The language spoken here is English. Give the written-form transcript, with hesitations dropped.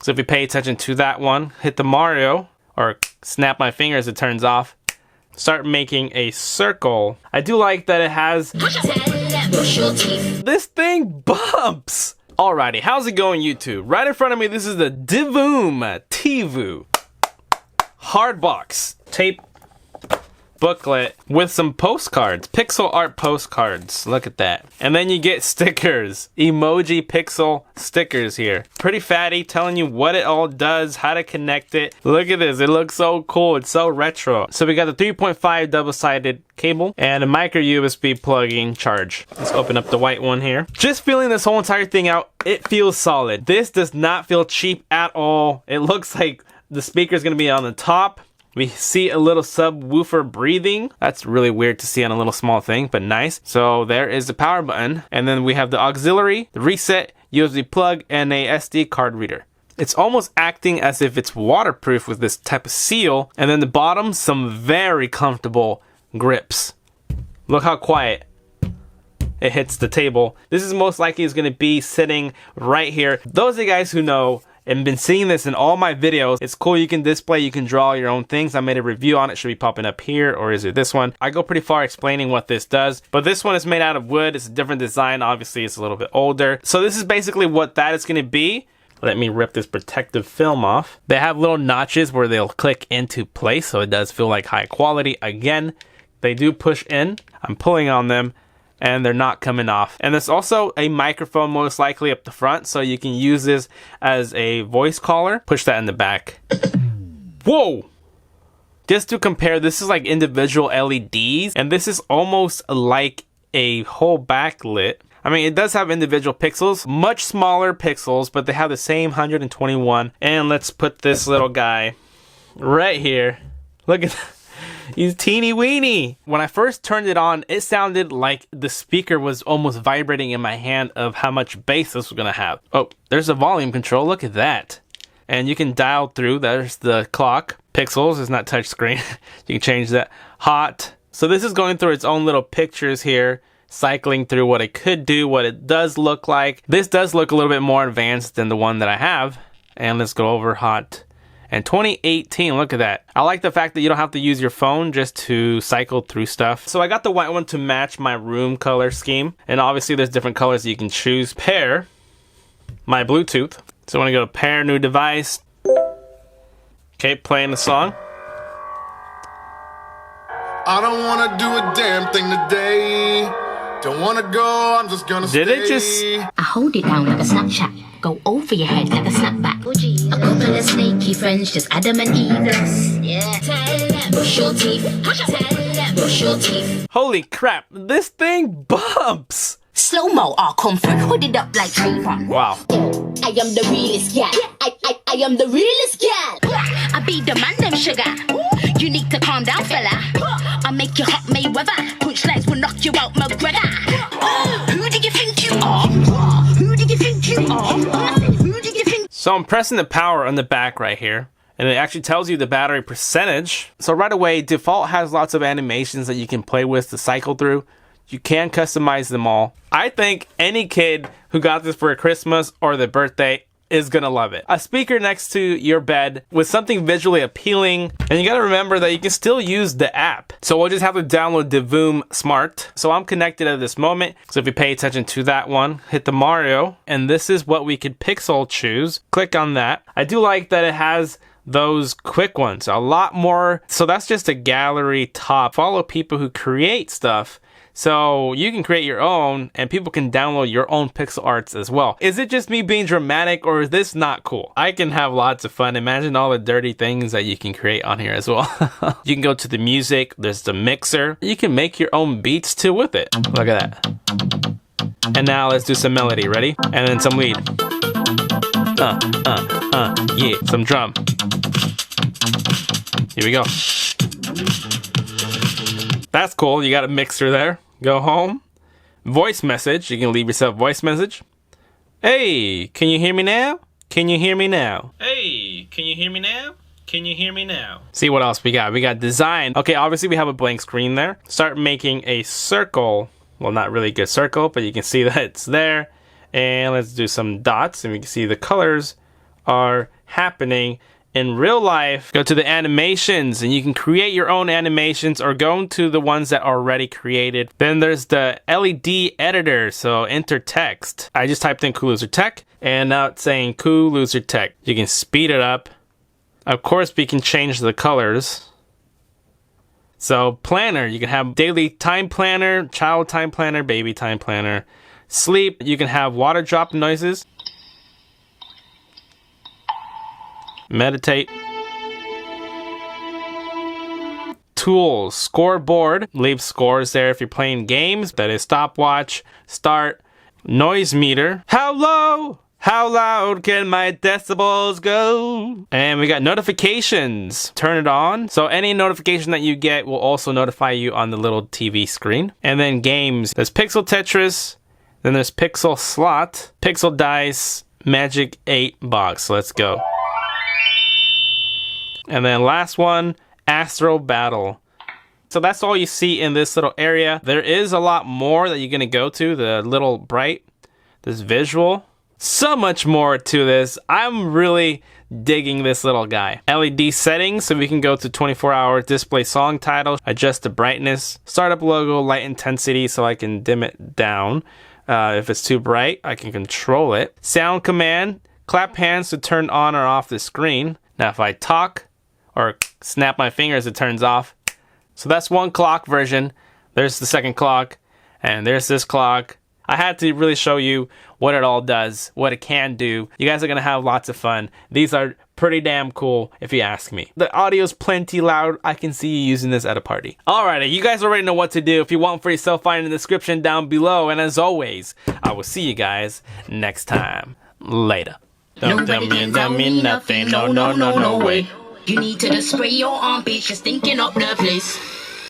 So if you pay attention to that one, hit the Mario, or snap my fingers, it turns off. Start making a circle. I do like that it has... This thing bumps! Alrighty, how's it going, YouTube? Right in front of me, this is the Divoom Tivoo hard box tape booklet with some postcards, pixel art postcards. Look at that. And then you get stickers, emoji pixel stickers here. Pretty fatty, telling you what it all does, how to connect it. Look at this, it looks so cool, it's so retro. So we got the 3.5 double-sided cable and a micro USB plug-in charge. Let's open up the white one here. Just feeling this whole entire thing out, it feels solid. This does not feel cheap at all. It looks like the speaker is gonna be on the top. We see a little subwoofer breathing. That's really weird to see on a little small thing, but nice. So there is the power button. And then we have the auxiliary, the reset, USB plug, and a SD card reader. It's almost acting as if it's waterproof with this type of seal. And then the bottom, some very comfortable grips. Look how quiet it hits the table. This is most likely is gonna be sitting right here. Those are the guys who know and been seeing this in all my videos. It's cool, you can display, you can draw your own things. I made a review on it, should be popping up here, or is it this one? I go pretty far explaining what this does, but this one is made out of wood. It's a different design, obviously it's a little bit older. So this is basically what that is gonna be. Let me rip this protective film off. They have little notches where they'll click into place, so it does feel like high quality. Again, they do push in. I'm pulling on them, and they're not coming off. And there's also a microphone most likely up the front, so you can use this as a voice caller. Push that in the back. Whoa! Just to compare, this is like individual LEDs, and this is almost like a whole backlit. I mean, it does have individual pixels, much smaller pixels, but they have the same 121. And let's put this little guy right here. Look at that. He's teeny weeny. When I first turned it on, it sounded like the speaker was almost vibrating in my hand of how much bass this was gonna have. Oh, there's a volume control, look at that. And you can dial through, there's the clock. Pixels is not touchscreen. You can change that. Hot. So this is going through its own little pictures here, cycling through what it could do, what it does look like. This does look a little bit more advanced than the one that I have. And let's go over hot. And 2018, look at that. I like the fact that you don't have to use your phone just to cycle through stuff. So I got the white one to match my room color scheme. And obviously there's different colors you can choose. Pair, my Bluetooth. So when I go to pair new device. Okay, playing the song. I don't wanna do a damn thing today. Don't wanna go, I'm just gonna stay. Did it just... I hold it down like a Snapchat. Go over your head like a snapback. A couple of snaky friends, just Adam and Eve. Yeah. Tell them, brush your teeth. Tell them, brush your teeth. Holy crap, this thing bumps! Slow-mo, all comfort, hooded up like Trayvon. Wow. I am the realest gal. I am the realest gal. I be the man, them sugar. You need to calm down, fella. I'll make you hot Mayweather. Punchlines will knock you out, McGregor. Who do you think you are? Who do you think you are? Who do you think? So I'm pressing the power on the back right here, and it actually tells you the battery percentage. So right away, default has lots of animations that you can play with to cycle through. You can customize them all. I think any kid who got this for a Christmas or their birthday is gonna love it. A speaker next to your bed with something visually appealing, and you gotta remember that you can still use the app. So we'll just have to download Divoom Smart. So I'm connected at this moment. So if you pay attention to that one, hit the Mario, and this is what we could pixel choose. Click on that. I do like that it has those quick ones, a lot more. So that's just a gallery top. Follow people who create stuff. So you can create your own, and people can download your own pixel arts as well. Is it just me being dramatic, or is this not cool? I can have lots of fun. Imagine all the dirty things that you can create on here as well. You can go to the music, there's the mixer. You can make your own beats too with it. Look at that. And now let's do some melody, ready? And then some lead. Yeah, some drum. Here we go. That's cool, you got a mixer there. Go home. Voice message. You can leave yourself a voice message. Hey, can you hear me now? Can you hear me now? Hey, can you hear me now? Can you hear me now? See what else we got. We got design. Okay, obviously we have a blank screen there. Start making a circle. Well, not really a good circle, but you can see that it's there. And let's do some dots, and we can see the colors are happening in real life. Go to the animations and you can create your own animations or go to the ones that are already created. Then there's the LED editor, so enter text. I just typed in Cool Loser Tech and now it's saying Cool Loser Tech. You can speed it up. Of course, we can change the colors. So planner, you can have daily time planner, child time planner, baby time planner. Sleep, you can have water drop noises. Meditate. Tools, scoreboard, leave scores there if you're playing games. That is stopwatch, start, noise meter. How loud can my decibels go? And we got notifications. Turn it on. So any notification that you get will also notify you on the little TV screen. And then games. There's Pixel Tetris. Then there's Pixel Slot, Pixel Dice, Magic 8 Box. Let's go. And then last one, Astro Battle. So that's all you see in this little area. There is a lot more that you're going to go to. The little bright, this visual. So much more to this. I'm really digging this little guy. LED settings, so we can go to 24-hour display song title, adjust the brightness, startup logo, light intensity, so I can dim it down. If it's too bright, I can control it. Sound command, clap hands to turn on or off the screen. Now if I talk or snap my fingers, it turns off. So that's one clock version. There's the second clock, and there's this clock. I had to really show you what it all does, what it can do. You guys are gonna have lots of fun. These are pretty damn cool, if you ask me. The audio's plenty loud. I can see you using this at a party. Alrighty, you guys already know what to do. If you want for yourself, find in the description down below. And as always, I will see you guys next time. Later. Don't tell me nothing. No way. You need to just spray your armpits, just thinking up the place.